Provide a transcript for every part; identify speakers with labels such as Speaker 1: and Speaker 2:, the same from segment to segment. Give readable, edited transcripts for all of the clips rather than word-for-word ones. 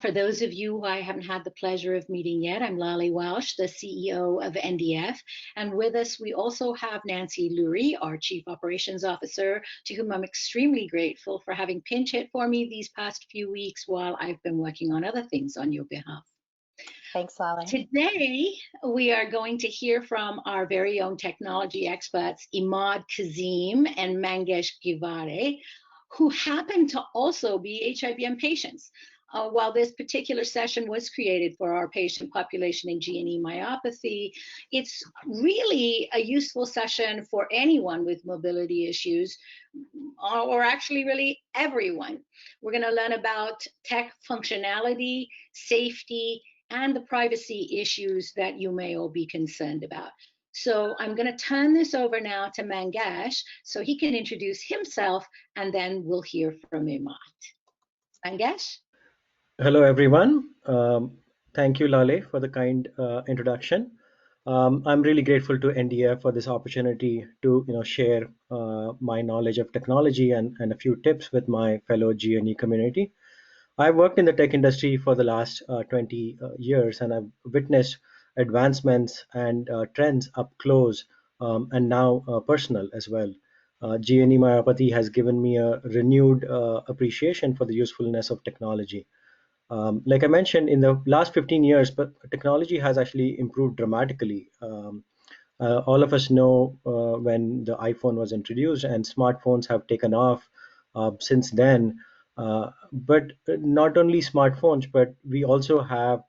Speaker 1: For those of you who I haven't had the pleasure of meeting yet, I'm Lale Welsh, the CEO of NDF. And with us, we also have Nancy Lurie, our Chief Operations Officer, to whom I'm extremely grateful for having pinch hit for me these past few weeks while I've been working on other things on your behalf.
Speaker 2: Thanks, Lale.
Speaker 1: Today, we are going to hear from our very own technology experts, Imad Kazim and Mangesh Givare, who happen to also be HIBM patients. While this particular session was created for our patient population in GNE myopathy, it's really a useful session for anyone with mobility issues, or actually really everyone. We're going to learn about tech functionality, safety, and the privacy issues that you may all be concerned about. So I'm going to turn this over now to Mangesh so he can introduce himself, and then we'll hear from Imad. Mangesh?
Speaker 3: Hello, everyone. Thank you, Lale, for the kind introduction. I'm really grateful to NDF for this opportunity to share my knowledge of technology and a few tips with my fellow GNE community. I've worked in the tech industry for the last 20 years, and I've witnessed advancements and trends up close, and now personal as well. GNE myopathy has given me a renewed appreciation for the usefulness of technology. Like I mentioned, in the last 15 years, but technology has actually improved dramatically. All of us know when the iPhone was introduced, and smartphones have taken off since then. But not only smartphones, but we also have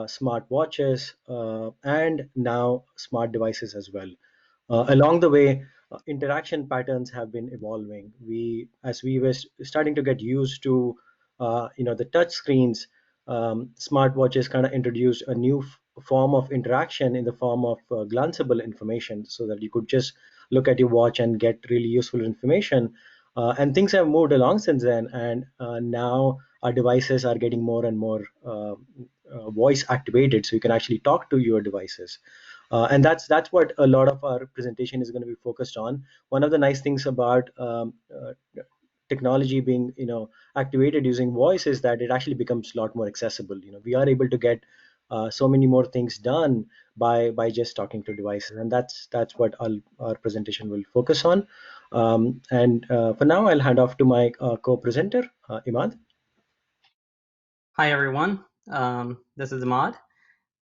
Speaker 3: smart watches and now smart devices as well. Along the way, interaction patterns have been evolving. As we were starting to get used to the touch screens, smartwatches kind of introduced a new form of interaction in the form of glanceable information, so that you could just look at your watch and get really useful information. And things have moved along since then, and now our devices are getting more and more voice activated, so you can actually talk to your devices. And that's what a lot of our presentation is going to be focused on. One of the nice things about technology being activated using voice is that it actually becomes a lot more accessible. We are able to get so many more things done by just talking to devices, and that's what our presentation will focus on. And for now, I'll hand off to my co-presenter, Imad.
Speaker 4: Hi everyone, this is Imad.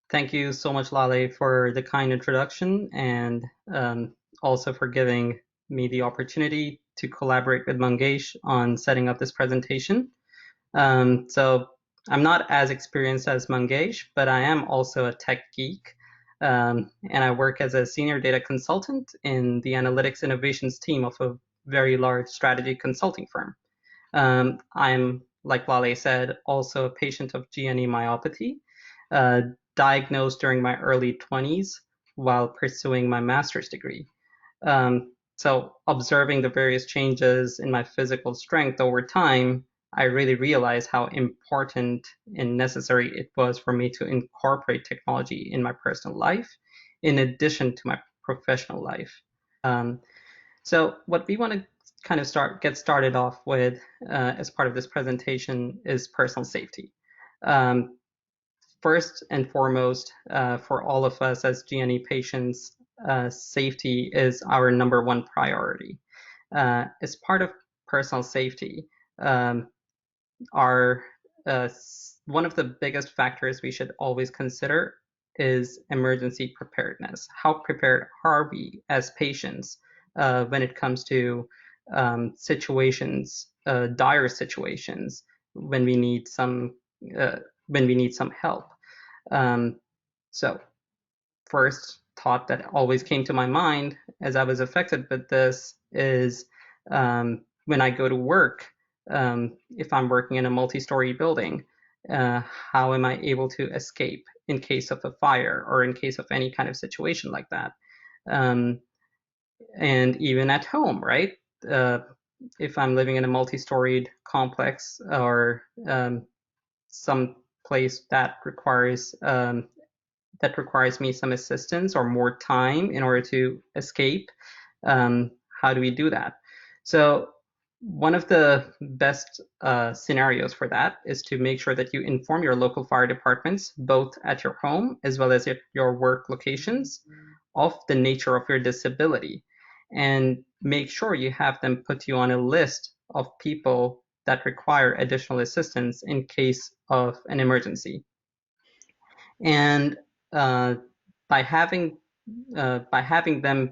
Speaker 4: Thank you so much, Lale, for the kind introduction, and also for giving me the opportunity to collaborate with Mangesh on setting up this presentation. So I'm not as experienced as Mangesh, but I am also a tech geek, and I work as a senior data consultant in the analytics innovations team of a very large strategy consulting firm. I'm, like Lale said, also a patient of GNE myopathy, diagnosed during my early 20s while pursuing my master's degree. So observing the various changes in my physical strength over time, I really realized how important and necessary it was for me to incorporate technology in my personal life, in addition to my professional life. So what we want to kind of get started off with as part of this presentation is personal safety. First and foremost, for all of us as GNE patients, safety is our number one priority. As part of personal safety, one of the biggest factors we should always consider is emergency preparedness. How prepared are we as patients when it comes to situations, dire situations, when we need some help. So first thought that always came to my mind as I was affected with this is when I go to work, if I'm working in a multi-story building, how am I able to escape in case of a fire or in case of any kind of situation like that? And even at home, right? If I'm living in a multi-storied complex or some place that requires me some assistance or more time in order to escape, how do we do that? So One of the best scenarios for that is to make sure that you inform your local fire departments, both at your home as well as at your work locations, of the nature of your disability, and make sure you have them put you on a list of people that require additional assistance in case of an emergency. And by having them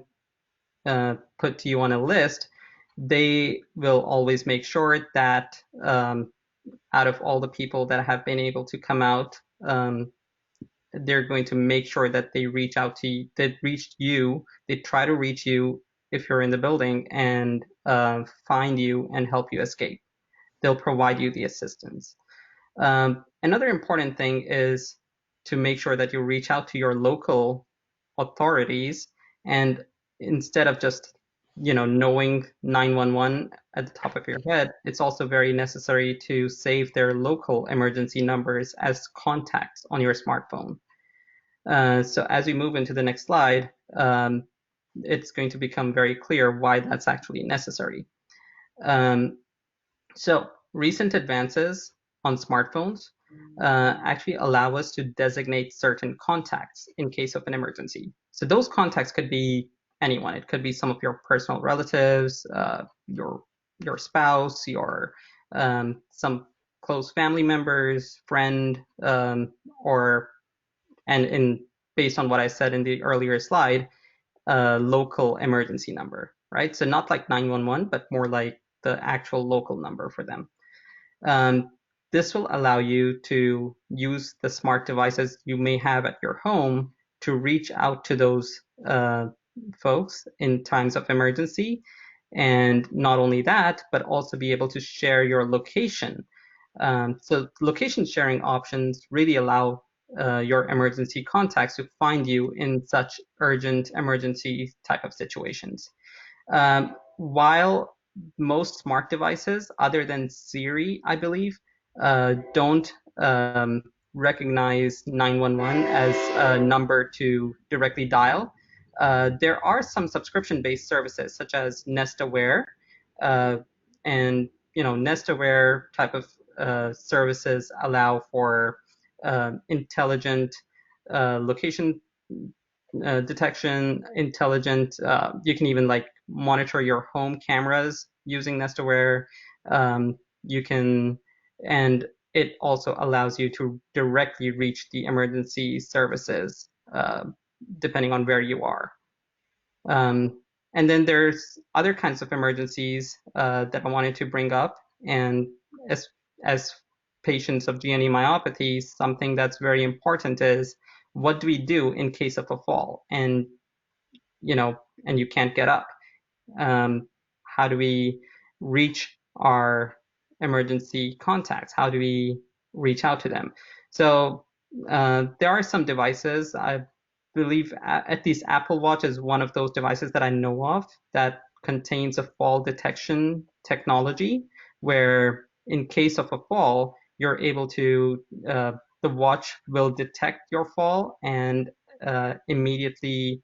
Speaker 4: put you on a list, they will always make sure that out of all the people that have been able to come out, they're going to make sure that they reach out to you, they try to reach you if you're in the building, and find you and help you escape. They'll provide you the assistance. Another important thing is to make sure that you reach out to your local authorities, and instead of just knowing 911 at the top of your head, it's also very necessary to save their local emergency numbers as contacts on your smartphone. So as we move into the next slide, it's going to become very clear why that's actually necessary. So recent advances on smartphones actually allow us to designate certain contacts in case of an emergency. So those contacts could be anyone. It could be some of your personal relatives, your spouse, your some close family members, friend, or based on what I said in the earlier slide, local emergency number, right? So not like 911, but more like the actual local number for them. This will allow you to use the smart devices you may have at your home to reach out to those folks in times of emergency. And not only that, but also be able to share your location. So location sharing options really allow your emergency contacts to find you in such urgent emergency type of situations. While most smart devices, other than Siri, I believe, don't recognize 911 as a number to directly dial, there are some subscription-based services such as Nest Aware, and Nest Aware type of services allow for intelligent location detection, intelligent. You can even like monitor your home cameras using Nest Aware. You can, and it also allows you to directly reach the emergency services depending on where you are. And then there's other kinds of emergencies that I wanted to bring up. And as patients of GNE myopathy, something that's very important is, what do we do in case of a fall and you can't get up? How do we reach our emergency contacts? How do we reach out to them? So there are some devices. I believe at least Apple Watch is one of those devices that I know of that contains a fall detection technology, where in case of a fall, you're able to, the watch will detect your fall and immediately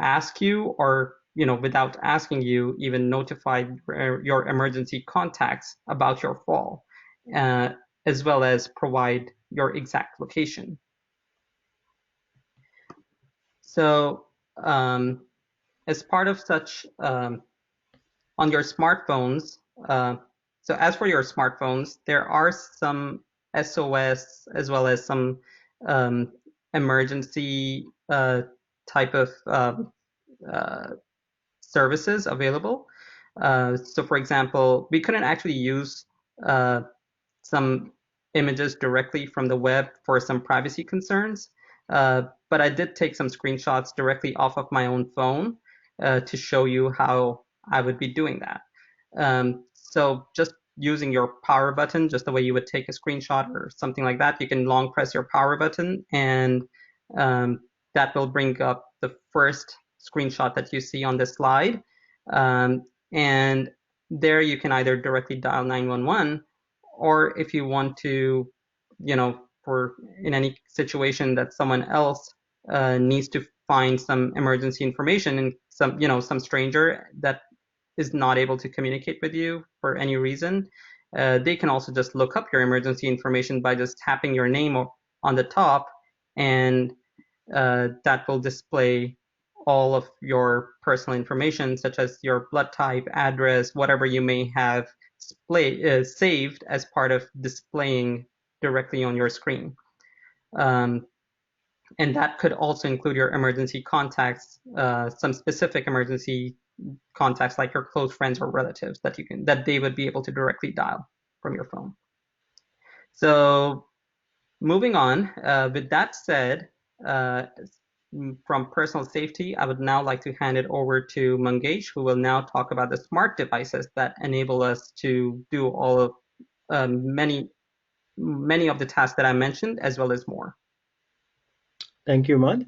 Speaker 4: ask you, or without asking you, even notify your emergency contacts about your fall, as well as provide your exact location. So as part of such, on your smartphones, so as for your smartphones, there are some SOS as well as some emergency type of services available. So for example, we couldn't actually use some images directly from the web for some privacy concerns, but I did take some screenshots directly off of my own phone to show you how I would be doing that. So just using your power button, just the way you would take a screenshot or something like that, you can long press your power button, and that will bring up the first screenshot that you see on this slide. And there you can either directly dial 911, or if you want to, for in any situation that someone else needs to find some emergency information, and some stranger that is not able to communicate with you for any reason, they can also just look up your emergency information by just tapping your name on the top, and that will display all of your personal information, such as your blood type, address, whatever you may have saved as part of displaying directly on your screen. And that could also include your emergency contacts, some specific emergency contacts like your close friends or relatives that they would be able to directly dial from your phone. So moving on, with that said, from personal safety, I would now like to hand it over to Mangesh, who will now talk about the smart devices that enable us to do all of many of the tasks that I mentioned, as well as more.
Speaker 3: Thank you, Mad.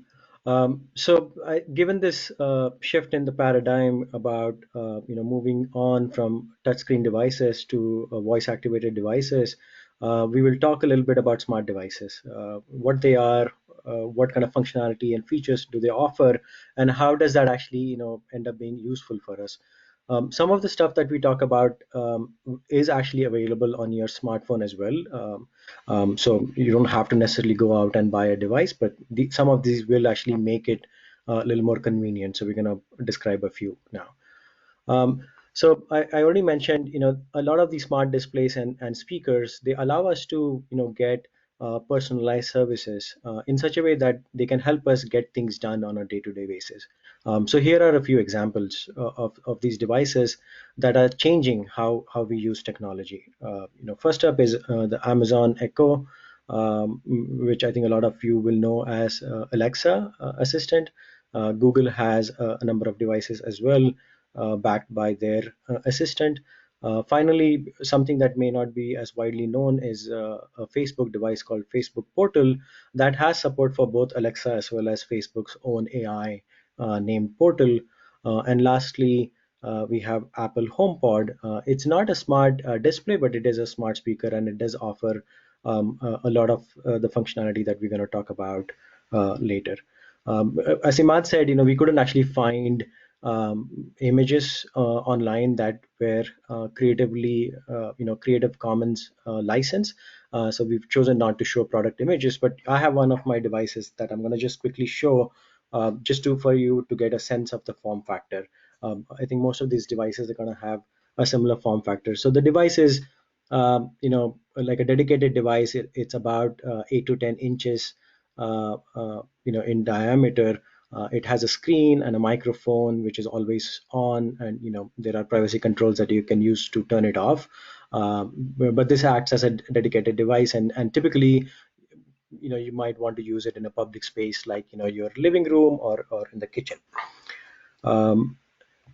Speaker 3: Given this shift in the paradigm about moving on from touchscreen devices to voice-activated devices, we will talk a little bit about smart devices, what they are, what kind of functionality and features do they offer, and how does that actually end up being useful for us. Some of the stuff that we talk about is actually available on your smartphone as well. So you don't have to necessarily go out and buy a device, but some of these will actually make it a little more convenient. So we're going to describe a few now. I already mentioned, a lot of these smart displays and speakers, they allow us to, get personalized services in such a way that they can help us get things done on a day-to-day basis. So here are a few examples of these devices that are changing how we use technology. First up is the Amazon Echo, which I think a lot of you will know as Alexa assistant. Google has a number of devices as well, backed by their assistant. Finally, something that may not be as widely known is a Facebook device called Facebook Portal that has support for both Alexa as well as Facebook's own AI named Portal. And lastly, we have Apple HomePod. It's not a smart display, but it is a smart speaker, and it does offer a lot of the functionality that we're going to talk about later. As Imad said, we couldn't actually find images online that were creatively, Creative Commons license. So we've chosen not to show product images, but I have one of my devices that I'm going to just quickly show for you to get a sense of the form factor. I think most of these devices are going to have a similar form factor. So the device is, like a dedicated device. It's about 8 to 10 inches, in diameter. It has a screen and a microphone, which is always on, and there are privacy controls that you can use to turn it off. But this acts as a dedicated device, and typically, you might want to use it in a public space like your living room or in the kitchen.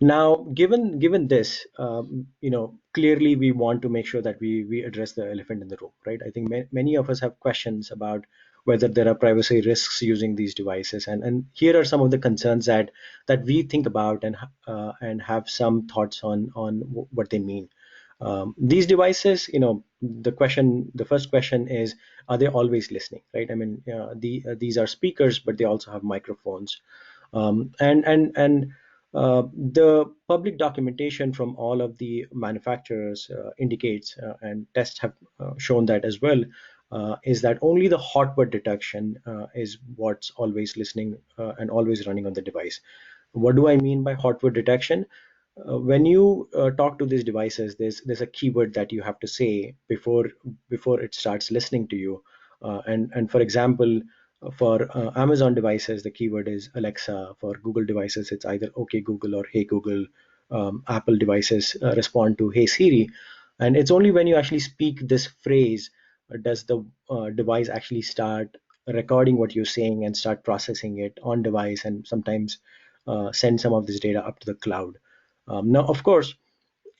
Speaker 3: Now, given this, clearly we want to make sure that we address the elephant in the room, right? I think many of us have questions about whether there are privacy risks using these devices, and here are some of the concerns that we think about and have some thoughts on what they mean. These devices, the first question is, are they always listening, right? I mean, these are speakers, but they also have microphones, the public documentation from all of the manufacturers indicates, and tests have shown that as well, is that only the hot word detection is what's always listening and always running on the device. What do I mean by hot word detection? When you talk to these devices, there's a keyword that you have to say before it starts listening to you. And for example, for Amazon devices, the keyword is Alexa. For Google devices, it's either OK Google or Hey Google. Apple devices respond to Hey Siri. And it's only when you actually speak this phrase does the device actually start recording what you're saying and start processing it on device, and sometimes send some of this data up to the cloud. Now, of course,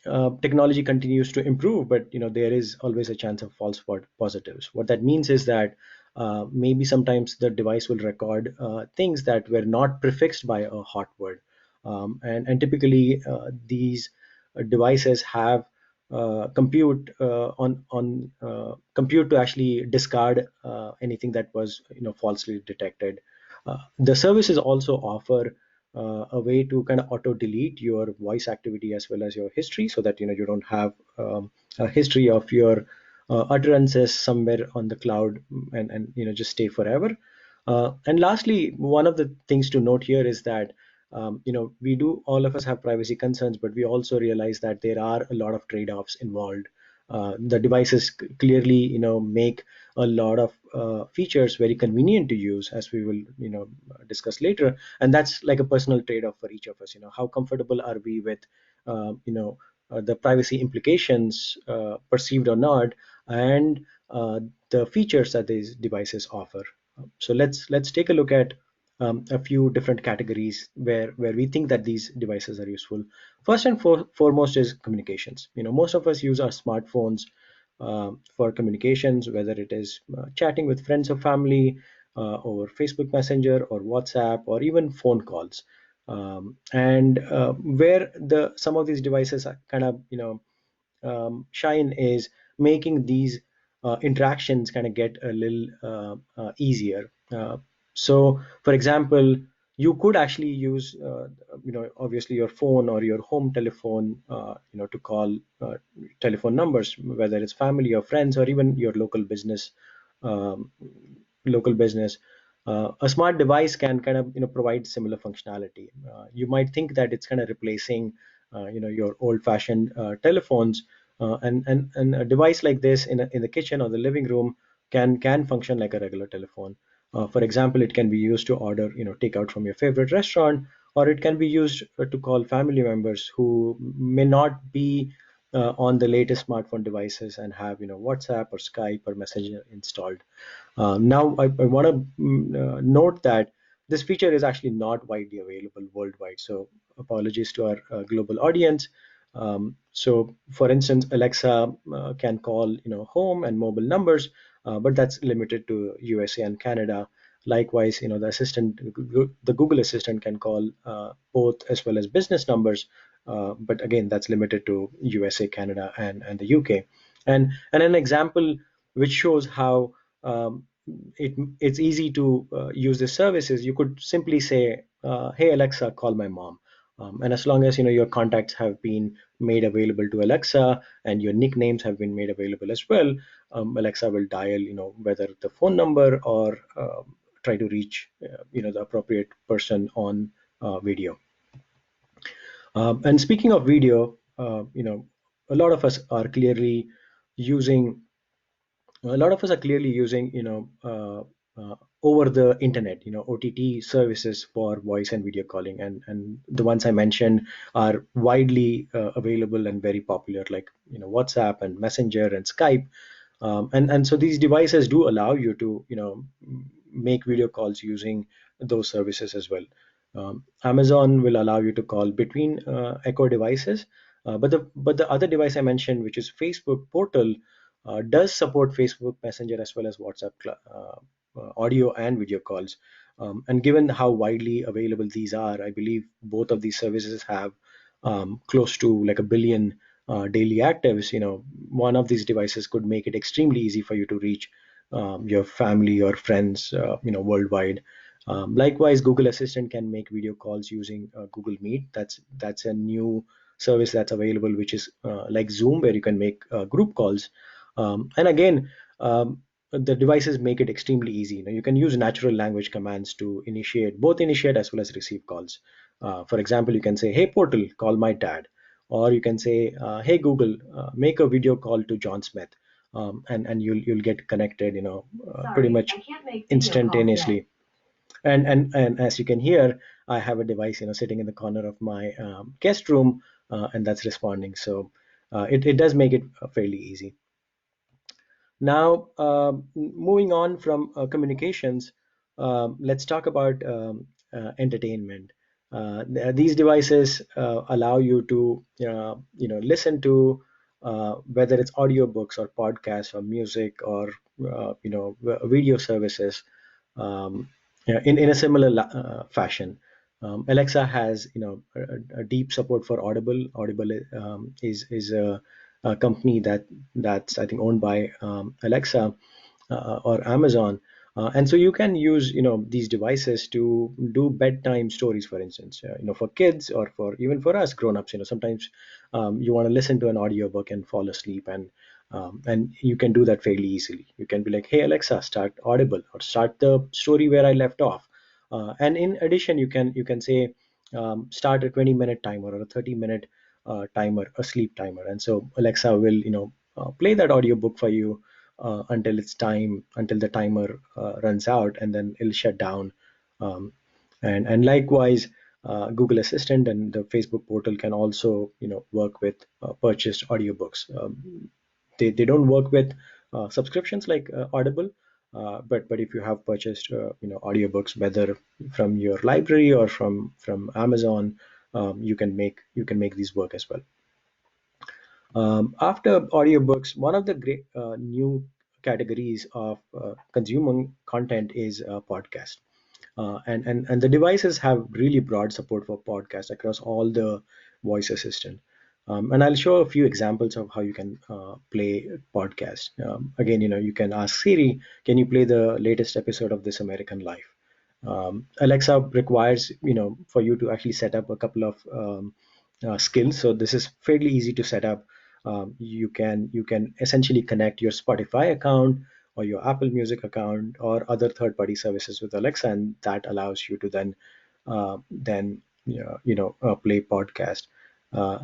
Speaker 3: technology continues to improve, but there is always a chance of false positives. What that means is that maybe sometimes the device will record things that were not prefixed by a hot word, and typically these devices have compute compute to actually discard anything that was falsely detected. The services also offer a way to kind of auto delete your voice activity as well as your history, so that you don't have a history of your utterances somewhere on the cloud and just stay forever. And lastly, one of the things to note here is that we do, all of us have privacy concerns, but we also realize that there are a lot of trade-offs involved. The devices clearly make a lot of features very convenient to use, as we will discuss later, and that's like a personal trade-off for each of us. How comfortable are we with the privacy implications, perceived or not, and the features that these devices offer. So let's take a look at a few different categories where we think that these devices are useful. First and foremost is communications. Most of us use our smartphones for communications, whether it is chatting with friends or family over Facebook Messenger or WhatsApp or even phone calls. And where some of these devices are kind of shine is making these interactions kind of get a little easier. So, for example, you could actually use, obviously your phone or your home telephone, to call telephone numbers, whether it's family or friends or even your local business. Um, local business. A smart device can kind of provide similar functionality. You might think that it's kind of replacing your old-fashioned telephones, and a device like this in the kitchen or the living room can function like a regular telephone. For example, it can be used to order takeout from your favorite restaurant, or it can be used to call family members who may not be on the latest smartphone devices and have WhatsApp or Skype or Messenger installed. Now, I want to note that this feature is actually not widely available worldwide. So apologies to our global audience. So, for instance, Alexa can call home and mobile numbers, but that's limited to USA and Canada. Likewise, the Google Assistant can call both as well as business numbers, but again, that's limited to USA, Canada, and the UK. And an example which shows how it's easy to use the services. You could simply say, "Hey Alexa, call my mom," and as long as your contacts have been made available to Alexa and your nicknames have been made available as well, Alexa will dial whether the phone number or try to reach the appropriate person on video. And speaking of video, a lot of us are clearly using over the internet, OTT services for voice and video calling, and the ones I mentioned are widely available and very popular, like WhatsApp and Messenger and Skype. And so these devices do allow you to make video calls using those services as well. Amazon will allow you to call between Echo devices, but the other device I mentioned, which is Facebook Portal, does support Facebook Messenger as well as WhatsApp audio and video calls. And given how widely available these are, I believe both of these services have close to like 1 billion daily actives. One of these devices could make it extremely easy for you to reach your family or friends, worldwide. Likewise, Google Assistant can make video calls using Google Meet. That's a new service that's available, which is like Zoom, where you can make group calls. And again, the devices make it extremely easy. You can use natural language commands to initiate as well as receive calls. For example, you can say, "Hey Portal, call my dad," or you can say, "Hey Google, make a video call to John Smith," and you'll get connected, pretty much instantaneously. And as you can hear, I have a device sitting in the corner of my guest room, and that's responding. So it does make it fairly easy. Now, moving on from communications, let's talk about entertainment. These devices allow you to, listen to whether it's audiobooks or podcasts or music or video services, in a similar fashion. Alexa has a deep support for Audible. Audible is a company that's I think owned by Alexa or Amazon. And so you can use these devices to do bedtime stories, for instance, for kids or for even for us grown-ups. Sometimes you want to listen to an audiobook and fall asleep, and you can do that fairly easily. You can be like, hey Alexa, start Audible or start the story where I left off. And in addition, you can say start a 20-minute timer or a 30-minute timer, a sleep timer, and so Alexa will play that audiobook for you until the timer runs out, and then it'll shut down. Um, and likewise, Google Assistant and the Facebook portal can also work with purchased audiobooks. They don't work with subscriptions like Audible, but if you have purchased audiobooks, whether from your library or from Amazon, you can make these work as well. After audiobooks, one of the great new categories of consuming content is podcast. And the devices have really broad support for podcasts across all the voice assistant. And I'll show a few examples of how you can play podcast. Again, you can ask Siri, can you play the latest episode of This American Life? Alexa requires for you to actually set up a couple of skills. So this is fairly easy to set up. You can essentially connect your Spotify account or your Apple Music account or other third-party services with Alexa, and that allows you to then play podcast.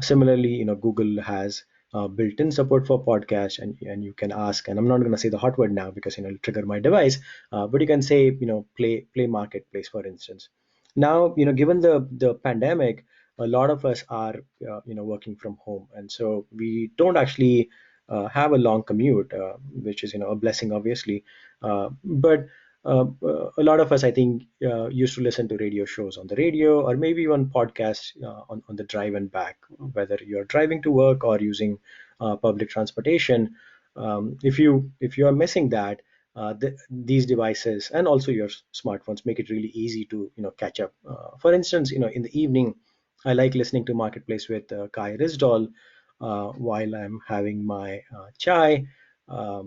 Speaker 3: Similarly, Google has built-in support for podcast, and you can ask, and I'm not going to say the hot word now because it'll trigger my device, but you can say play Marketplace, for instance. Now, given the pandemic, a lot of us are working from home, and so we don't actually have a long commute, which is a blessing, obviously. But a lot of us, I think, used to listen to radio shows on the radio, or maybe even podcasts on the drive and back, whether you're driving to work or using public transportation. If you are missing that, these devices and also your smartphones make it really easy to catch up. For instance, in the evening, I like listening to Marketplace with Kai Risdal while I'm having my chai, or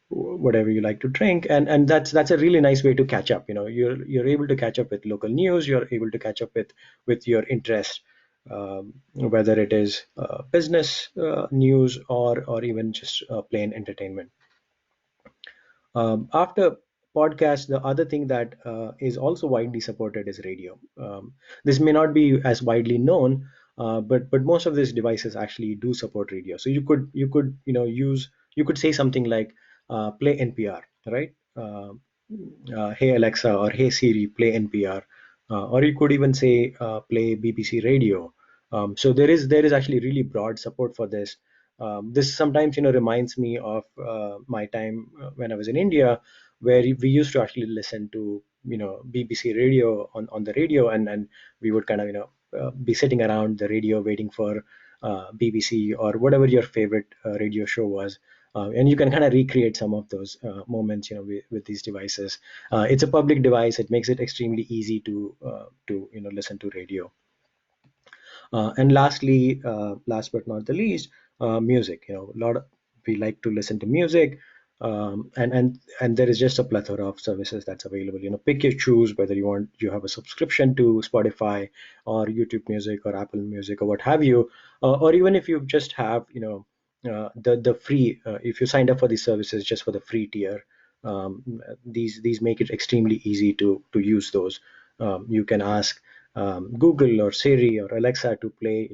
Speaker 3: whatever you like to drink, and that's a really nice way to catch up. You're able to catch up with local news. You're able to catch up with your interest, whether it is business news or even just plain entertainment. After podcast, the other thing that is also widely supported is radio. This may not be as widely known, but most of these devices actually do support radio. So you could say something like play NPR, right? Hey Alexa or Hey Siri, play NPR, or you could even say play BBC Radio. So there is actually really broad support for this. This sometimes reminds me of my time when I was in India, where we used to actually listen to BBC radio on the radio, and we would kind of be sitting around the radio waiting for BBC or whatever your favorite radio show was. And you can kind of recreate some of those moments with these devices. It's a public device. It makes it extremely easy to listen to radio. And lastly, last but not the least, music. We like to listen to music, and there is just a plethora of services that's available. Pick your choose whether you have a subscription to Spotify or YouTube Music or Apple Music or what have you, or even if you just have the free. If you signed up for these services just for the free tier, these make it extremely easy to use those. You can ask Google or Siri or Alexa to play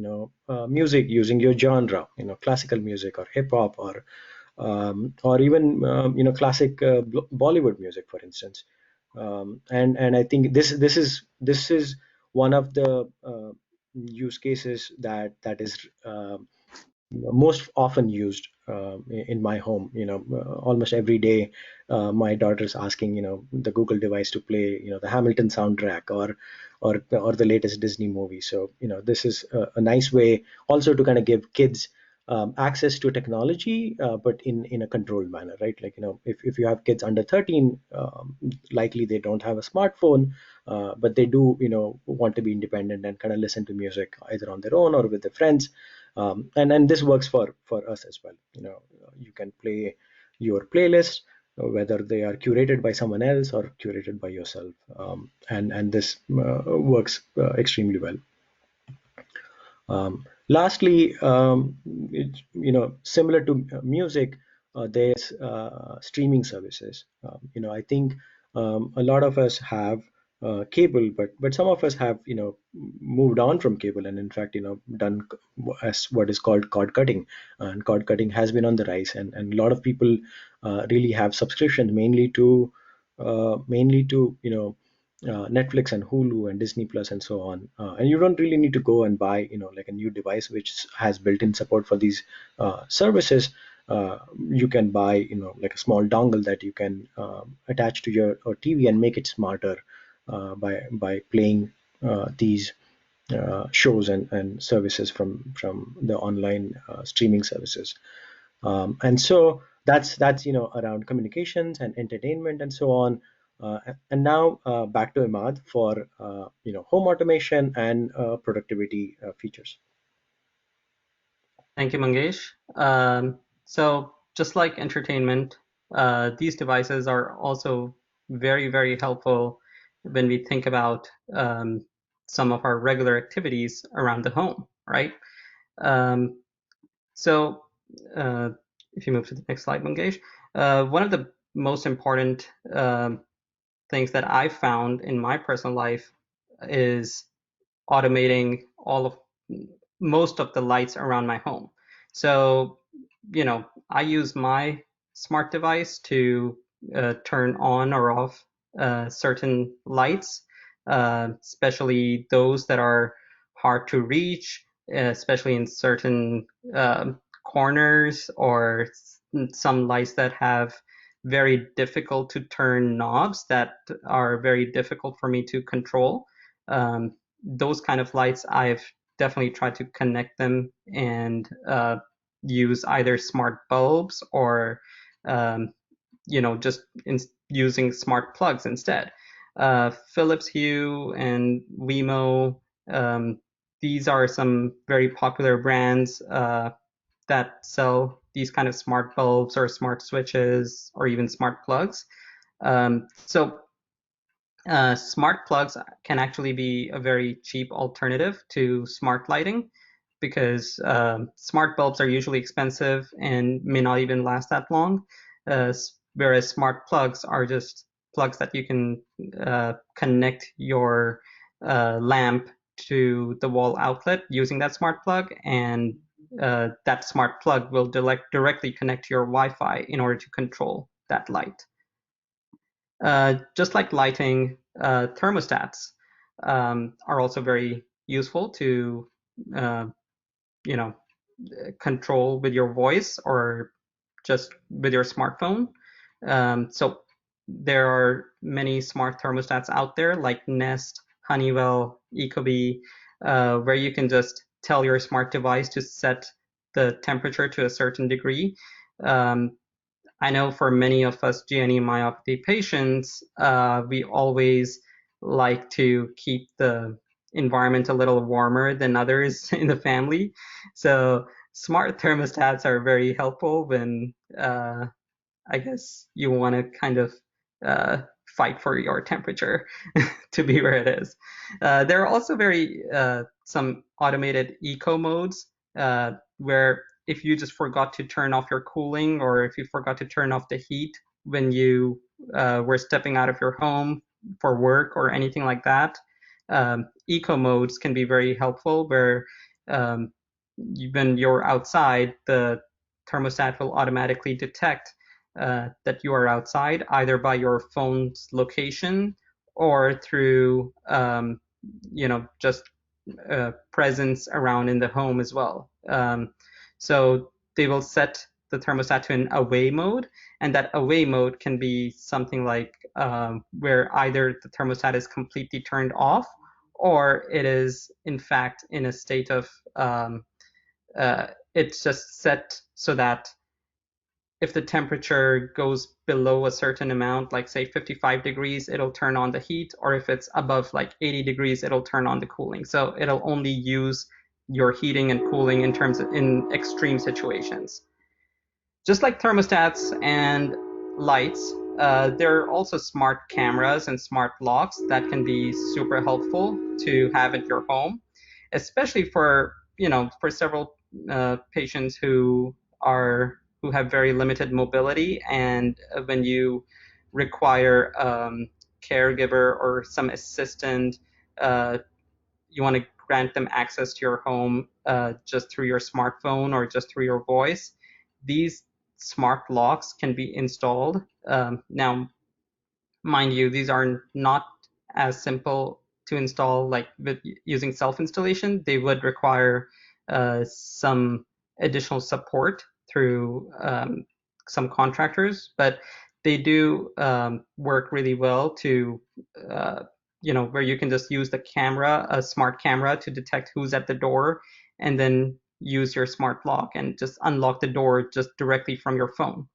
Speaker 3: music using your genre, classical music or hip hop or even classic Bollywood music, for instance. And I think this is one of the use cases that is most often used in my home. Almost every day, my daughter's asking the Google device to play the Hamilton soundtrack or the latest Disney movie. So this is a nice way also to kind of give kids access to technology, but in a controlled manner, right? Like if you have kids under 13, likely they don't have a smartphone, but they do want to be independent and kind of listen to music either on their own or with their friends. And this works for us as well. You can play your playlist whether they are curated by someone else or curated by yourself. And this works extremely well. Lastly, similar to music, there's streaming services. I think a lot of us have cable, but some of us have moved on from cable, and in fact done as what is called cord cutting, and cord cutting has been on the rise, and a lot of people really have subscriptions mainly to Netflix and Hulu and Disney Plus and so on. And you don't really need to go and buy, like a new device which has built-in support for these services. You can buy, like a small dongle that you can attach to your TV and make it smarter by playing these shows and services from the online streaming services. And so that's around communications and entertainment and so on. And now back to Imad for home automation and productivity features.
Speaker 4: Thank you, Mangesh. So just like entertainment, these devices are also very, very helpful when we think about some of our regular activities around the home, right? So if you move to the next slide, Mangesh, one of the most important things that I've found in my personal life is automating most of the lights around my home. So, I use my smart device to turn on or off certain lights, especially those that are hard to reach, especially in certain corners, or some lights that have very difficult to turn knobs that are very difficult for me to control. Those kind of lights, I've definitely tried to connect them and use either smart bulbs or just using smart plugs instead. Philips Hue and Wemo, these are some very popular brands that sell these kind of smart bulbs or smart switches or even smart plugs. So smart plugs can actually be a very cheap alternative to smart lighting, because smart bulbs are usually expensive and may not even last that long, whereas smart plugs are just plugs that you can connect your lamp to the wall outlet using that smart plug, and that smart plug will directly connect to your Wi-Fi in order to control that light. Just like lighting, thermostats are also very useful to control with your voice or just with your smartphone. So there are many smart thermostats out there like Nest, Honeywell, Ecobee, where you can just tell your smart device to set the temperature to a certain degree. I know for many of us GNE myopathy patients, we always like to keep the environment a little warmer than others in the family. So smart thermostats are very helpful when I guess you want to kind of fight for your temperature to be where it is. There are also some automated eco modes where if you just forgot to turn off your cooling, or if you forgot to turn off the heat when you were stepping out of your home for work or anything like that, eco modes can be very helpful, where when you're outside, the thermostat will automatically detect that you are outside, either by your phone's location or through just presence around in the home as well. So they will set the thermostat to an away mode, and that away mode can be something like where either the thermostat is completely turned off, or it is in fact in a state of it's just set so that if the temperature goes below a certain amount, like say 55 degrees, it'll turn on the heat, or if it's above like 80 degrees, it'll turn on the cooling. So it'll only use your heating and cooling in extreme situations. Just like thermostats and lights, there are also smart cameras and smart locks that can be super helpful to have at your home, especially for for several patients who have very limited mobility, and when you require caregiver or some assistant, you want to grant them access to your home just through your smartphone or just through your voice. These smart locks can be installed. Now, mind you, these are not as simple to install like with using self-installation. They would require some additional support through some contractors, but they do work really well to where you can just use the camera, a smart camera, to detect who's at the door, and then use your smart lock and just unlock the door just directly from your phone.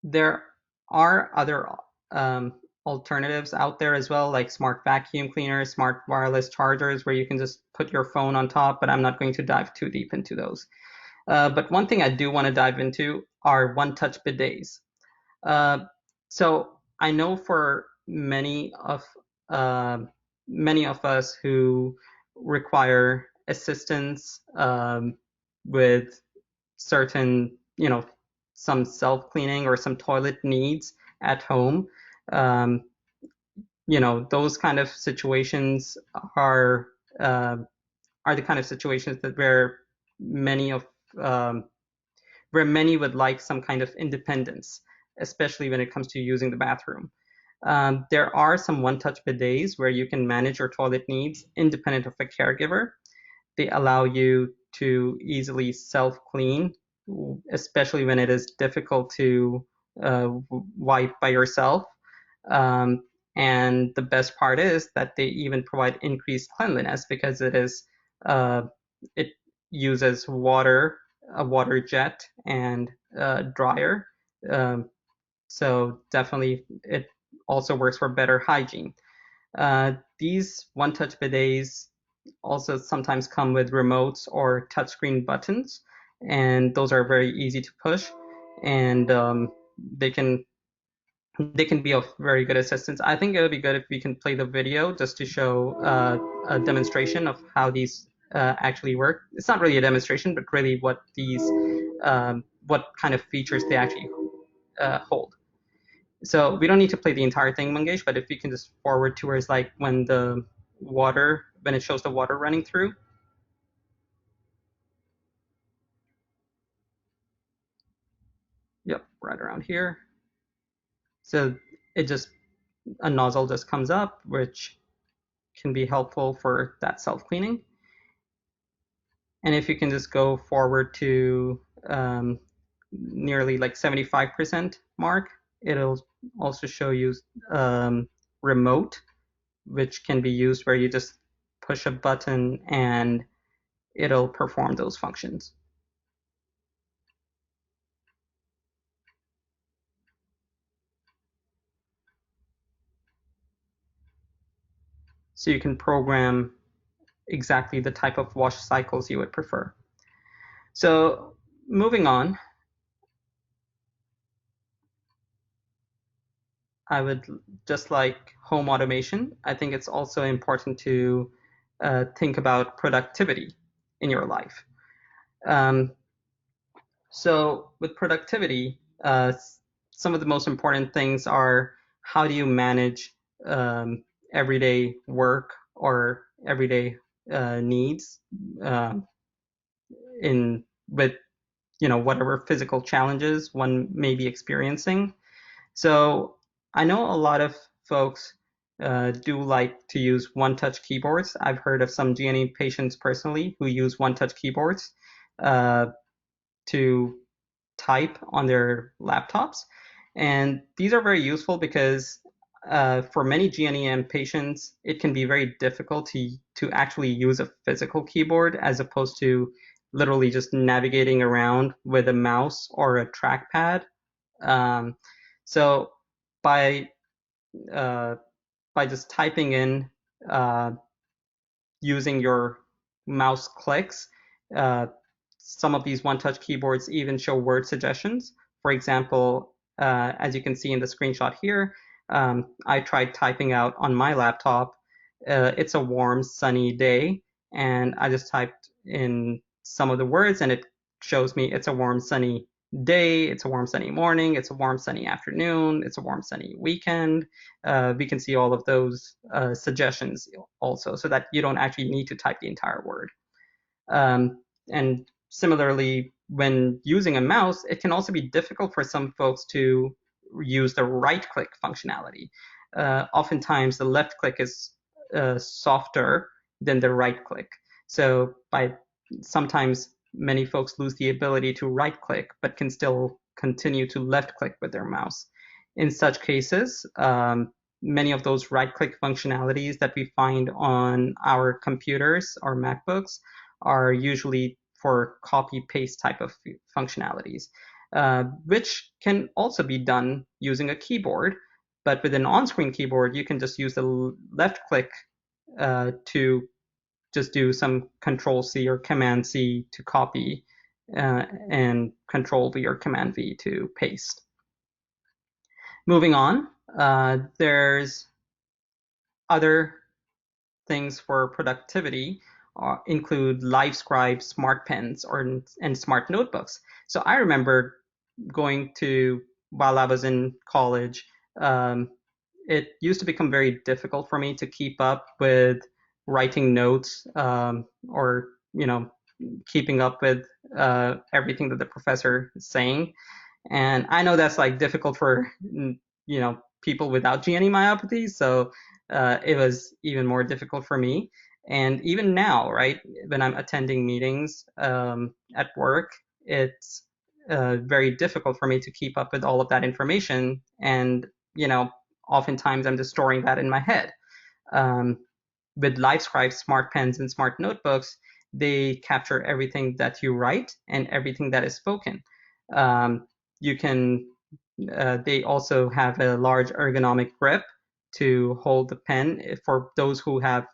Speaker 4: There are other alternatives out there as well, like smart vacuum cleaners, smart wireless chargers, where you can just put your phone on top, but I'm not going to dive too deep into those. But one thing I do want to dive into are one-touch bidets. So I know for many of us who require assistance with certain, some self-cleaning or some toilet needs at home, those kind of situations are the kind of situations that where many would like some kind of independence, especially when it comes to using the bathroom. There are some one-touch bidets where you can manage your toilet needs independent of a caregiver. They allow you to easily self-clean, especially when it is difficult to wipe by yourself. And the best part is that they even provide increased cleanliness because it uses water, a water jet, and dryer. So definitely it also works for better hygiene. These one-touch bidets also sometimes come with remotes or touchscreen buttons, and those are very easy to push, and they can be of very good assistance. I think it would be good if we can play the video just to show a demonstration of how these actually work. It's not really a demonstration, but really what kind of features they actually hold. So we don't need to play the entire thing, Mangesh, but if we can just forward towards like when it shows the water running through. Yep, right around here. So a nozzle just comes up, which can be helpful for that self-cleaning. And if you can just go forward to nearly like 75% mark, it'll also show you remote, which can be used where you just push a button and it'll perform those functions. So you can program exactly the type of wash cycles you would prefer. So moving on, I would just like home automation. I think it's also important to think about productivity in your life. So with productivity, some of the most important things are how do you manage everyday work or everyday needs with whatever physical challenges one may be experiencing. So I know a lot of folks do like to use one-touch keyboards. I've heard of some GNE patients personally who use one-touch keyboards to type on their laptops. And these are very useful because for many GNEM patients, it can be very difficult to actually use a physical keyboard as opposed to literally just navigating around with a mouse or a trackpad. So by just typing in using your mouse clicks, some of these one-touch keyboards even show word suggestions For example, as you can see in the screenshot here, I tried typing out on my laptop, it's a warm, sunny day, and I just typed in some of the words and it shows me it's a warm, sunny day, it's a warm, sunny morning, it's a warm, sunny afternoon, it's a warm, sunny weekend. We can see all of those suggestions also, so that you don't actually need to type the entire word. And similarly, when using a mouse, it can also be difficult for some folks to use the right-click functionality. Oftentimes, the left click is softer than the right-click. So sometimes many folks lose the ability to right-click, but can still continue to left-click with their mouse. In such cases, many of those right-click functionalities that we find on our computers or MacBooks are usually for copy-paste type of functionalities, which can also be done using a keyboard. But with an on-screen keyboard, you can just use the left click to just do some Control-C or Command-C to copy, and Control-V or Command-V to paste. Moving on, there's other things for productivity include LiveScribe, smart pens, and smart notebooks. So I remember going to, while I was in college, it used to become very difficult for me to keep up with writing notes, or keeping up with everything that the professor is saying. And I know that's like difficult for people without GNE myopathy, so it was even more difficult for me. And even now, right, when I'm attending meetings at work, it's very difficult for me to keep up with all of that information. And, oftentimes I'm just storing that in my head. With LiveScribe, smart pens, and smart notebooks, they capture everything that you write and everything that is spoken. They also have a large ergonomic grip to hold the pen for those who have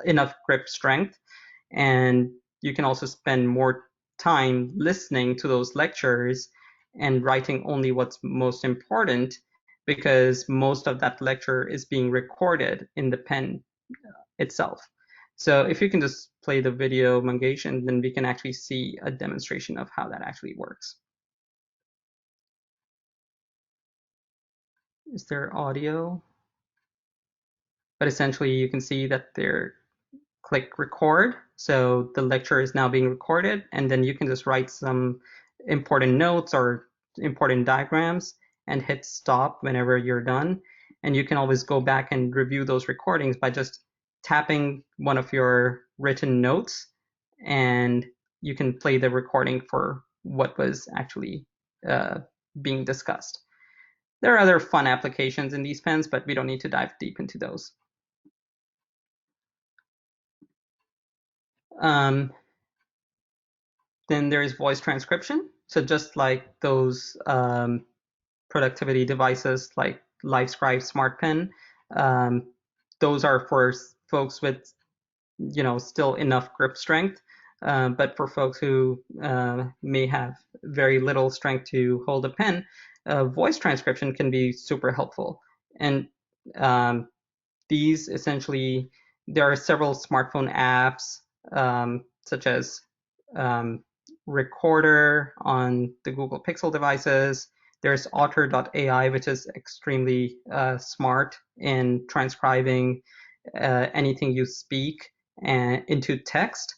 Speaker 4: enough grip strength. And you can also spend more time listening to those lectures and writing only what's most important, because most of that lecture is being recorded in the pen itself. So if you can just play the video, Mangesh, and then we can actually see a demonstration of how that actually works. Is there audio? But essentially you can see that they're click record. So the lecture is now being recorded, and then you can just write some important notes or important diagrams and hit stop whenever you're done. And you can always go back and review those recordings by just tapping one of your written notes, and you can play the recording for what was actually being discussed. There are other fun applications in these pens, but we don't need to dive deep into those. Then there's voice transcription. So just like those productivity devices like LiveScribe, SmartPen, those are for folks with still enough grip strength. But for folks who may have very little strength to hold a pen, voice transcription can be super helpful. And these essentially, there are several smartphone apps, such as Recorder on the Google Pixel devices. There's Otter.ai, which is extremely smart in transcribing anything you speak into text.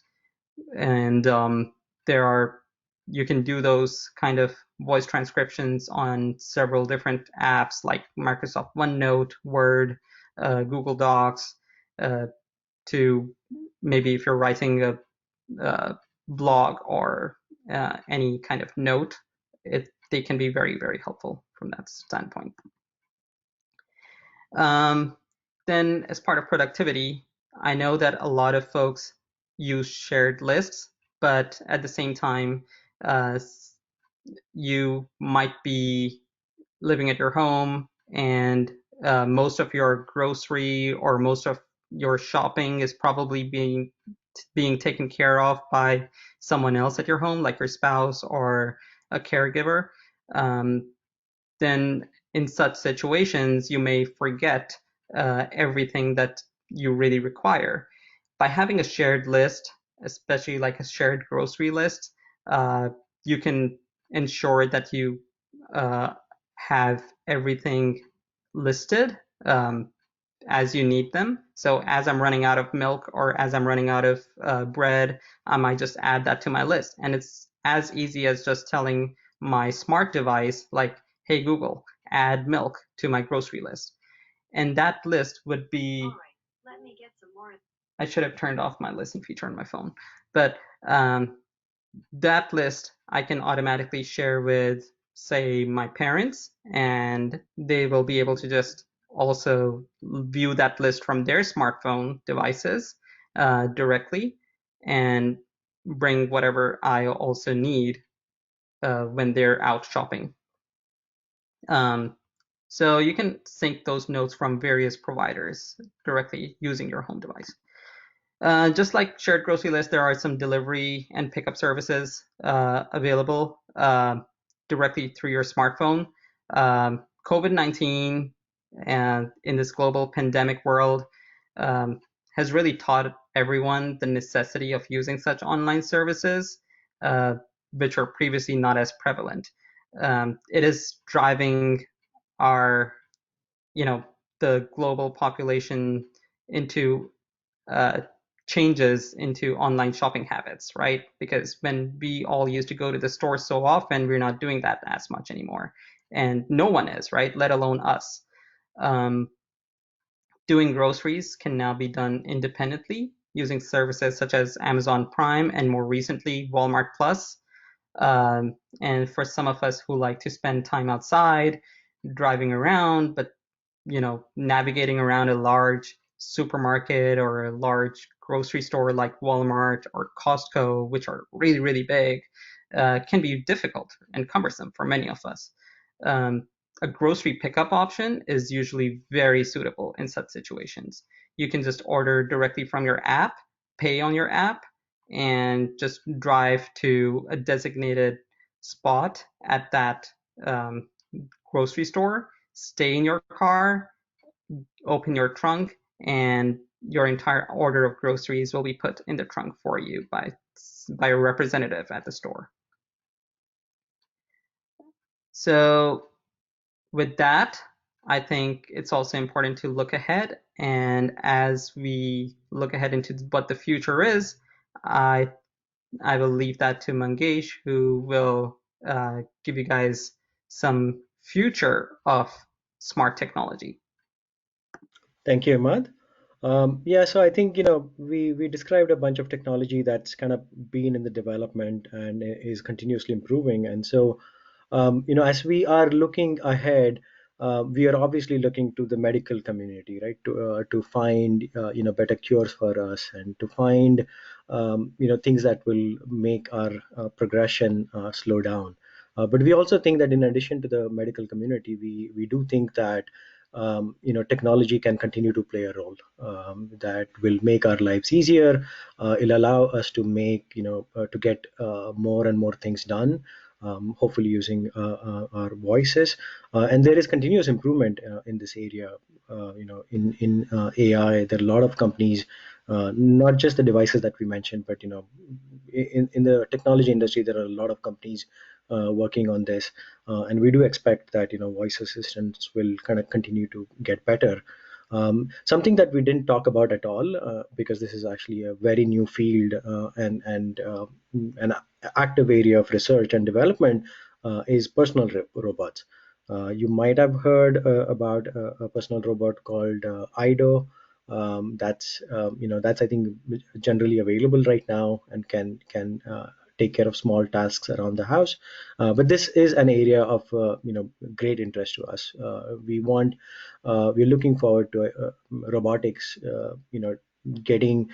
Speaker 4: And you can do those kind of voice transcriptions on several different apps like Microsoft OneNote, Word, Google Docs, to maybe if you're writing a blog or any kind of note, they can be very, very helpful from that standpoint. Then as part of productivity, I know that a lot of folks use shared lists, but at the same time, you might be living at your home and most of your grocery or most of your shopping is probably being taken care of by someone else at your home, like your spouse or a caregiver, then in such situations, you may forget everything that you really require. By having a shared list, especially like a shared grocery list, you can ensure that you have everything listed as you need them. So as I'm running out of milk or as I'm running out of bread, I might just add that to my list. And it's as easy as just telling my smart device, like, hey, Google, add milk to my grocery list. And that list would be, let me get some more. I should have turned off my listen feature on my phone. But that list I can automatically share with, say, my parents, and they will be able to just also view that list from their smartphone devices directly and bring whatever I also need when they're out shopping. So you can sync those notes from various providers directly using your home device. Just like shared grocery list, there are some delivery and pickup services available directly through your smartphone. COVID-19 and in this global pandemic world has really taught everyone the necessity of using such online services, which were previously not as prevalent. It is driving our, the global population into changes into online shopping habits, right? Because when we all used to go to the store so often, we're not doing that as much anymore. And no one is, right? Let alone us. Doing groceries can now be done independently using services such as Amazon Prime and more recently Walmart Plus. And for some of us who like to spend time outside, driving around, but navigating around a large supermarket or a large grocery store like Walmart or Costco, which are really, really big, can be difficult and cumbersome for many of us. A grocery pickup option is usually very suitable in such situations. You can just order directly from your app, pay on your app, and just drive to a designated spot at that grocery store, stay in your car, open your trunk, and your entire order of groceries will be put in the trunk for you by a representative at the store. So with that, I think it's also important to look ahead. And as we look ahead into what the future is, I will leave that to Mangesh, who will give you guys some future of smart technology.
Speaker 3: Thank you, Ahmad. Yeah, so I think we described a bunch of technology that's kind of been in the development and is continuously improving. And so, as we are looking ahead, we are obviously looking to the medical community, right, to find better cures for us and to find things that will make our progression slow down. But we also think that in addition to the medical community, we do think that technology can continue to play a role that will make our lives easier. It'll allow us to make, to get more and more things done, hopefully using our voices. And there is continuous improvement in this area. In AI, there are a lot of companies, not just the devices that we mentioned, but in the technology industry, there are a lot of companies working on this, and we do expect that voice assistants will kind of continue to get better. Something that we didn't talk about at all, because this is actually a very new field and an active area of research and development, is personal robots. You might have heard about a personal robot called IDO. That's I think generally available right now and can take care of small tasks around the house. But this is an area of great interest to us. We're looking forward to robotics getting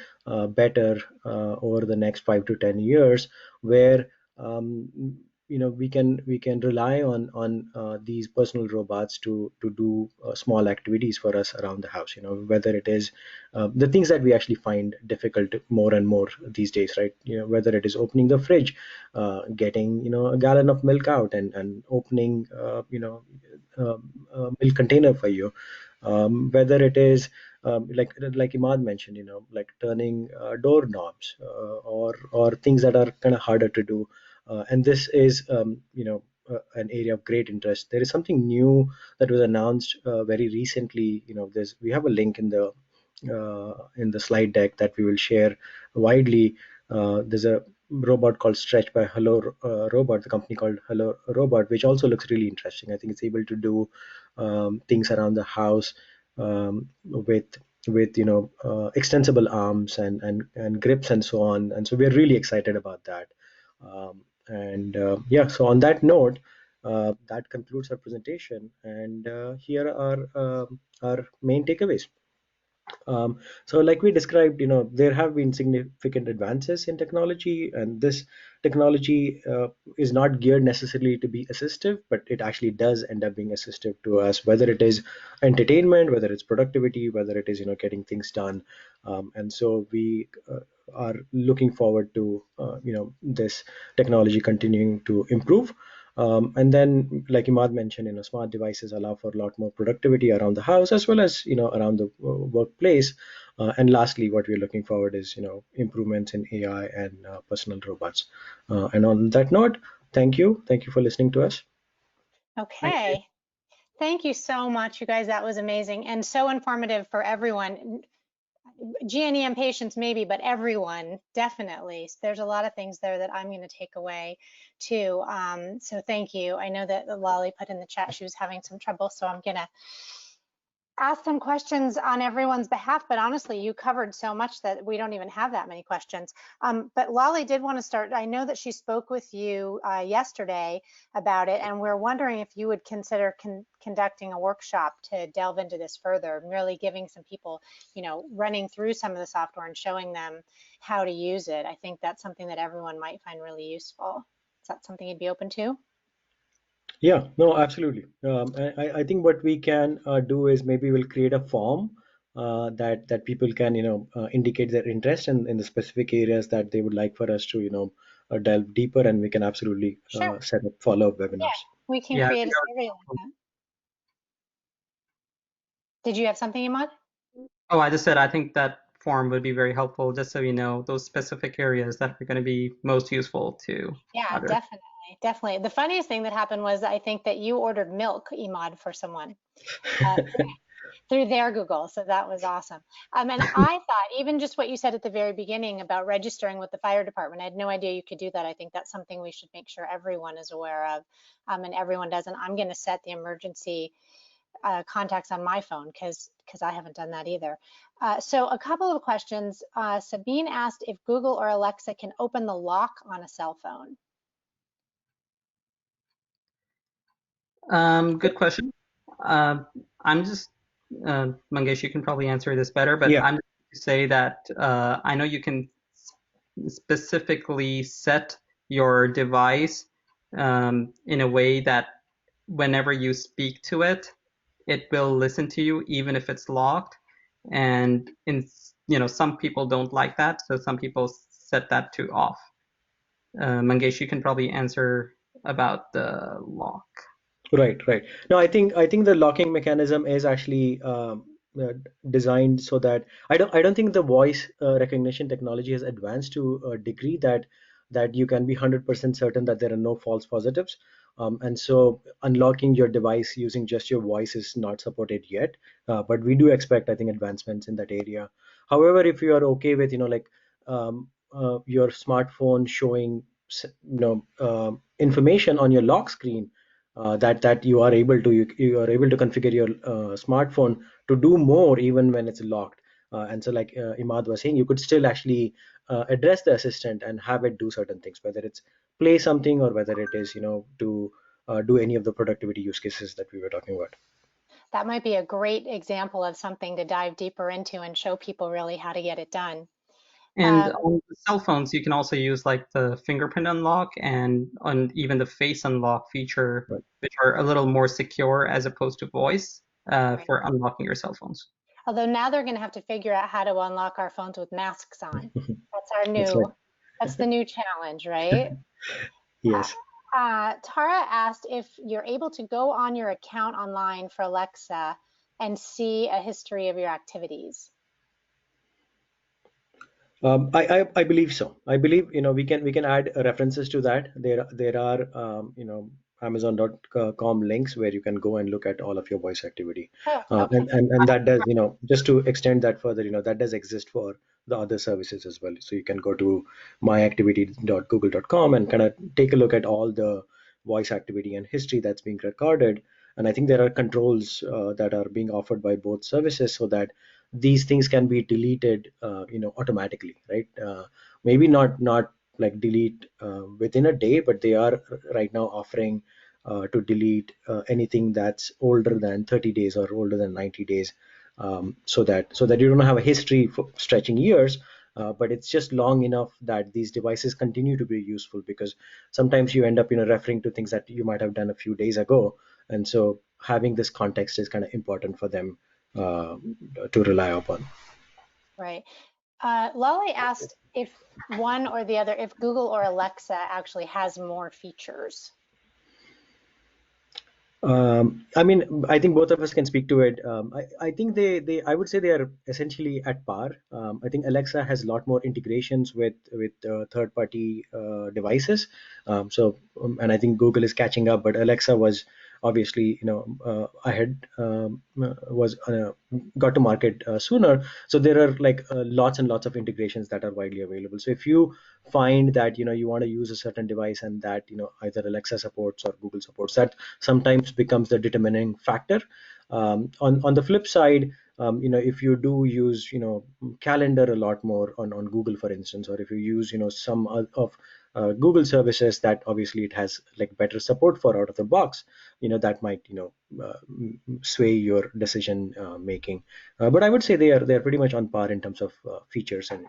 Speaker 3: better over the next 5 to 10 years, where we can rely on these personal robots to do small activities for us around the house. Whether it is the things that we actually find difficult more and more these days, right? Whether it is opening the fridge, getting a gallon of milk out, and opening a milk container for you. Whether it is like Imad mentioned, like turning doorknobs, or things that are kind of harder to do. And this is an area of great interest. There is something new that was announced very recently. We have a link in the slide deck that we will share widely. There's a robot called Stretch by Hello Robot, the company called Hello Robot, which also looks really interesting. I think it's able to do things around the house with extensible arms and grips and so on. And so we're really excited about that. And yeah, so on that note, that concludes our presentation. And here are our main takeaways. So like we described, there have been significant advances in technology, and this technology is not geared necessarily to be assistive, but it actually does end up being assistive to us, whether it is entertainment, whether it's productivity, whether it is getting things done. And so we are looking forward to this technology continuing to improve. And then, like Imad mentioned, smart devices allow for a lot more productivity around the house as well as around the workplace. And lastly, what we're looking forward is improvements in AI and personal robots. And on that note, thank you for listening to us.
Speaker 2: Okay. Thank you so much, you guys. That was amazing and so informative for everyone. GNEM patients maybe, but everyone definitely. There's a lot of things there that I'm going to take away too. So thank you. I know that Lolly put in the chat she was having some trouble, so I'm going to ask some questions on everyone's behalf, but honestly, you covered so much that we don't even have that many questions. But Lolly did want to start. I know that she spoke with you yesterday about it, and we're wondering if you would consider conducting a workshop to delve into this further, really giving some people, running through some of the software and showing them how to use it. I think that's something that everyone might find really useful. Is that something you'd be open to?
Speaker 3: Yeah, no, absolutely. I think what we can do is maybe we'll create a form that people can indicate their interest in the specific areas that they would like for us to delve deeper, and we can absolutely
Speaker 2: Sure.
Speaker 3: set up follow-up
Speaker 2: Yeah,
Speaker 3: webinars.
Speaker 2: we can
Speaker 4: Yeah,
Speaker 2: create a survey like that. Did you have something, Imad?
Speaker 4: oh, I just said I think that form would be very helpful, just so you know those specific areas that are going to be most useful to
Speaker 2: Yeah,
Speaker 4: others.
Speaker 2: definitely. The funniest thing that happened was I think that you ordered milk, Imad, for someone through their Google. So that was awesome. And I thought even just what you said at the very beginning about registering with the fire department, I had no idea you could do that. I think that's something we should make sure everyone is aware of, and everyone does. And I'm going to set the emergency contacts on my phone because I haven't done that either. So a couple of questions. Sabine asked if Google or Alexa can open the lock on a cell phone.
Speaker 4: Good question. I'm just, Mangesh, you can probably answer this better, but
Speaker 3: Yeah.
Speaker 4: I'm just going to say that I know you can specifically set your device in a way that whenever you speak to it, it will listen to you even if it's locked. And some people don't like that, so some people set that to off. Mangesh, you can probably answer about the lock.
Speaker 3: Right. No, I think the locking mechanism is actually designed so that I don't think the voice recognition technology has advanced to a degree that you can be 100% certain that there are no false positives. And so unlocking your device using just your voice is not supported yet. But we do expect, I think, advancements in that area. However, if you are okay with your smartphone showing information on your lock screen, that you are able to configure your smartphone to do more even when it's locked. And so like Imad was saying, you could still actually address the assistant and have it do certain things, whether it's play something or whether it is to do any of the productivity use cases that we were talking about.
Speaker 2: That might be a great example of something to dive deeper into and show people really how to get it done.
Speaker 4: And on the cell phones, you can also use like the fingerprint unlock and on even the face unlock feature,
Speaker 3: Right.
Speaker 4: which are a little more secure as opposed to voice
Speaker 2: Right.
Speaker 4: for unlocking your cell phones.
Speaker 2: Although now they're going to have to figure out how to unlock our phones with masks on. That's our
Speaker 3: That's
Speaker 2: new,
Speaker 3: right.
Speaker 2: that's the new challenge, right?
Speaker 3: Yes.
Speaker 2: Tara asked if you're able to go on your account online for Alexa and see a history of your activities.
Speaker 3: I believe so. I believe we can add references to that. There are Amazon.com links where you can go and look at all of your voice activity,
Speaker 2: Oh, okay.
Speaker 3: and that does just to extend that further, that does exist for the other services as well. So you can go to myactivity.google.com and kind of take a look at all the voice activity and history that's being recorded. And I think there are controls that are being offered by both services so that these things can be deleted automatically, right? Maybe not like delete within a day, but they are right now offering to delete anything that's older than 30 days or older than 90 days, so that you don't have a history for stretching years, but it's just long enough that these devices continue to be useful, because sometimes you end up referring to things that you might have done a few days ago, and so having this context is kind of important for them uh, to rely upon.
Speaker 2: Right. Lolly asked if one or the other, if Google or Alexa actually has more features.
Speaker 3: I mean, I think both of us can speak to it. I think I would say they are essentially at par. I think Alexa has a lot more integrations with third-party devices. And I think Google is catching up, but Alexa was obviously, ahead, was got to market sooner. So there are like lots and lots of integrations that are widely available. So if you find that you want to use a certain device and that either Alexa supports or Google supports, that sometimes becomes the determining factor. On the flip side, if you do use calendar a lot more on Google, for instance, or if you use some of Google services that obviously it has like better support for out of the box, that might sway your decision making. But I would say they are pretty much on par in terms of features. And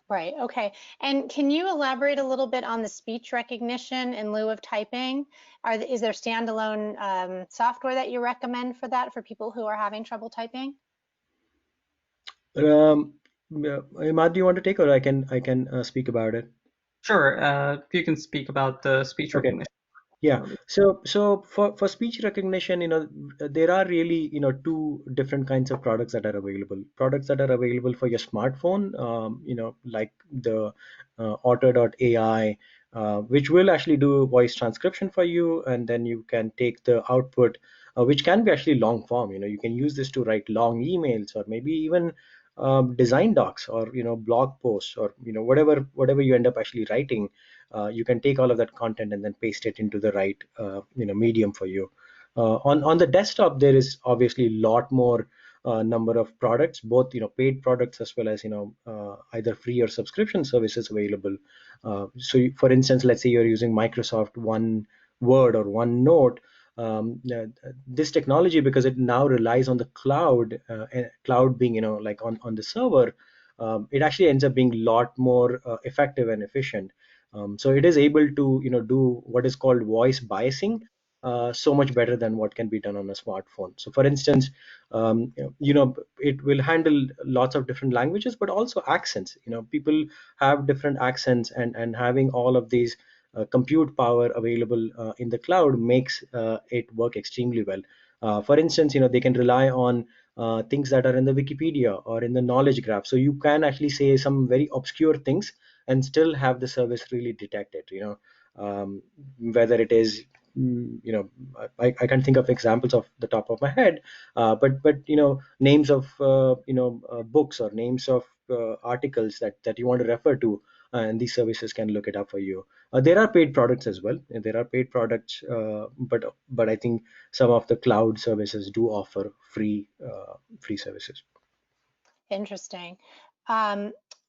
Speaker 2: Right. Okay. And can you elaborate a little bit on the speech recognition in lieu of typing? Is there standalone software that you recommend for that for people who are having trouble typing?
Speaker 3: Imad, do you want to take, or I can speak about it?
Speaker 4: Sure, you can speak about the speech
Speaker 3: Okay.
Speaker 4: recognition.
Speaker 3: Yeah. So for speech recognition, there are really, two different kinds of products that are available. Products that are available for your smartphone, like the Otter.ai, which will actually do voice transcription for you, and then you can take the output, which can be actually long form. You can use this to write long emails, or maybe even design docs, or blog posts, or whatever you end up actually writing. You can take all of that content and then paste it into the right medium for you. On the desktop, there is obviously a lot more number of products, both paid products as well as either free or subscription services available. For instance, let's say you're using Microsoft One Word or OneNote. This technology, because it now relies on the cloud, and cloud being like on the server, it actually ends up being a lot more effective and efficient. So it is able to do what is called voice biasing so much better than what can be done on a smartphone. So for instance, it will handle lots of different languages, but also accents. People have different accents, and having all of these compute power available in the cloud makes it work extremely well. For instance, they can rely on things that are in the Wikipedia or in the knowledge graph. So you can actually say some very obscure things and still have the service really detect it. Whether it is, I can't think of examples off the top of my head, but names of books, or names of articles that you want to refer to, and these services can look it up for you. There are paid products as well. There are paid products, but I think some of the cloud services do offer free services.
Speaker 2: Interesting.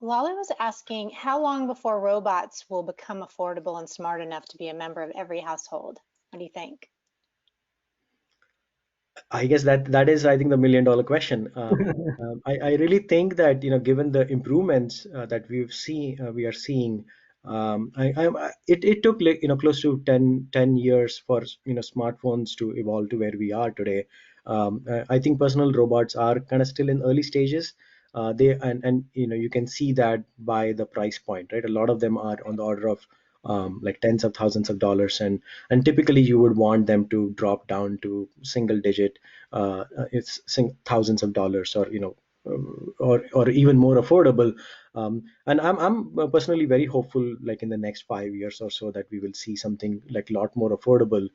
Speaker 2: Lolly was asking how long before robots will become affordable and smart enough to be a member of every household? What do you think?
Speaker 3: I guess that is, I think, the $1 million question. I really think that, given the improvements that we are seeing, it took, like, close to 10 years for, smartphones to evolve to where we are today. I think personal robots are kind of still in early stages. And you can see that by the price point, right? A lot of them are on the order of like tens of thousands of dollars, and typically you would want them to drop down to single digit, it's thousands of dollars, or or even more affordable. And I'm personally very hopeful, like in the next 5 years or so, that we will see something like a lot more affordable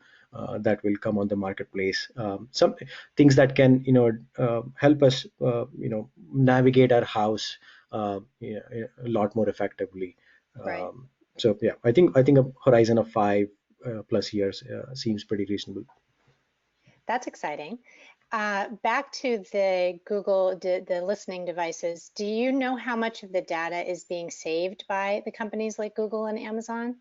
Speaker 3: that will come on the marketplace. Some things that can help us navigate our house a lot more effectively.
Speaker 2: Right.
Speaker 3: So yeah, I think a horizon of 5+ years seems pretty reasonable.
Speaker 2: That's exciting. Back to the Google, the listening devices. Do you know how much of the data is being saved by the companies like Google and Amazon?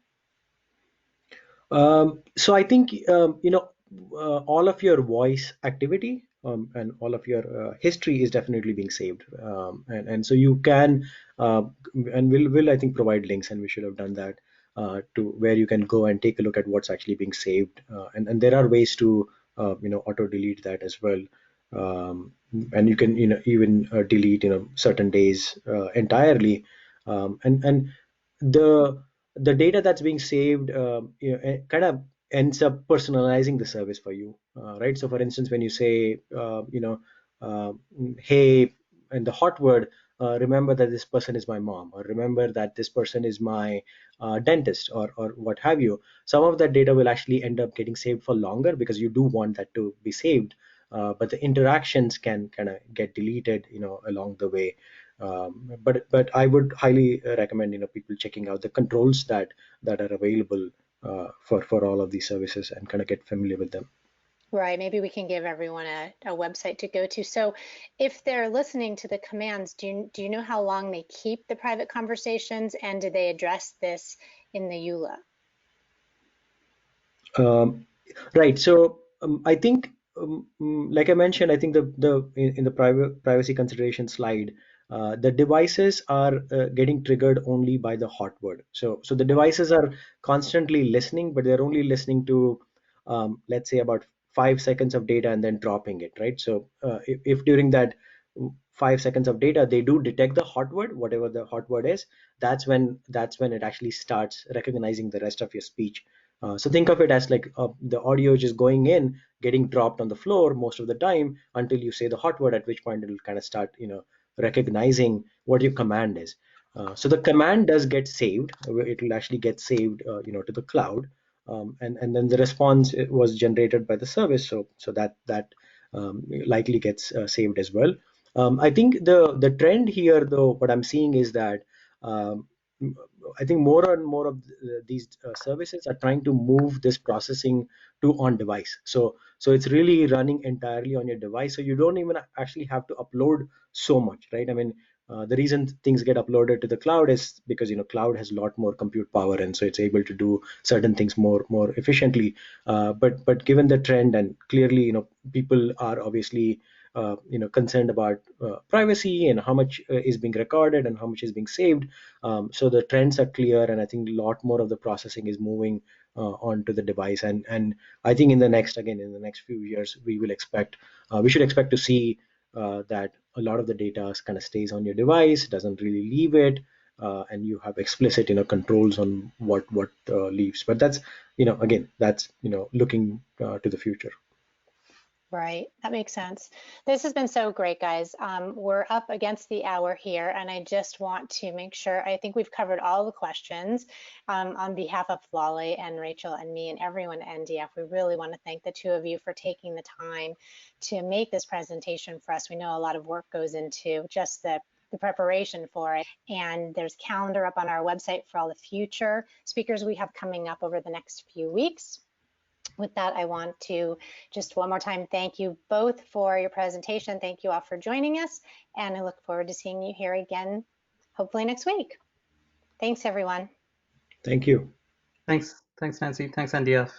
Speaker 3: So I think all of your voice activity and all of your history is definitely being saved, and so you can and we'll I think provide links, and we should have done that, to where you can go and take a look at what's actually being saved, and there are ways to auto delete that as well. And you can even delete certain days entirely, and the the data that's being saved kind of ends up personalizing the service for you, right? So for instance, when you say uh, hey, and the hot word, remember that this person is my mom, or remember that this person is my dentist, or what have you, some of that data will actually end up getting saved for longer, because you do want that to be saved, but the interactions can kind of get deleted along the way. But I would highly recommend people checking out the controls that are available for all of these services, and kind of get familiar with them.
Speaker 2: Right, maybe we can give everyone a website to go to. So if they're listening to the commands, do you know how long they keep the private conversations, and do they address this in the EULA?
Speaker 3: Um, right. So I think, like I mentioned, I think in the private privacy consideration slide, the devices are getting triggered only by the hot word. So the devices are constantly listening, but they're only listening to, let's say, about 5 seconds of data and then dropping it, right? So if during that 5 seconds of data they do detect the hot word, whatever the hot word is, that's when it actually starts recognizing the rest of your speech. So think of it as like the audio just going in, getting dropped on the floor most of the time until you say the hot word, at which point it'll kind of start, recognizing what your command is. So the command does get saved. It will actually get saved, to the cloud, and then the response was generated by the service. So that likely gets saved as well. I think the trend here, though, what I'm seeing is that. Um, I think more and more of these services are trying to move this processing to on device. So it's really running entirely on your device. So you don't even actually have to upload so much, right? I mean, the reason things get uploaded to the cloud is because cloud has a lot more compute power, and so it's able to do certain things more efficiently. But given the trend, and clearly people are obviously concerned about privacy, and how much is being recorded and how much is being saved. So the trends are clear, and I think a lot more of the processing is moving onto the device. And I think in the next few years, we should expect to see that a lot of the data kind of stays on your device, doesn't really leave it, and you have explicit controls on what leaves. But that's again, that's looking to the future.
Speaker 2: Right, that makes sense. This has been so great, guys. We're up against the hour here, and I just want to make sure, I think we've covered all the questions. On behalf of Lale and Rachel and me and everyone at NDF, we really want to thank the two of you for taking the time to make this presentation for us. We know a lot of work goes into just the preparation for it, and there's a calendar up on our website for all the future speakers we have coming up over the next few weeks. With that, I want to just one more time thank you both for your presentation. Thank you all for joining us, and I look forward to seeing you here again, hopefully next week. Thanks, everyone.
Speaker 3: Thank you.
Speaker 4: Thanks, Nancy. Thanks, NDF.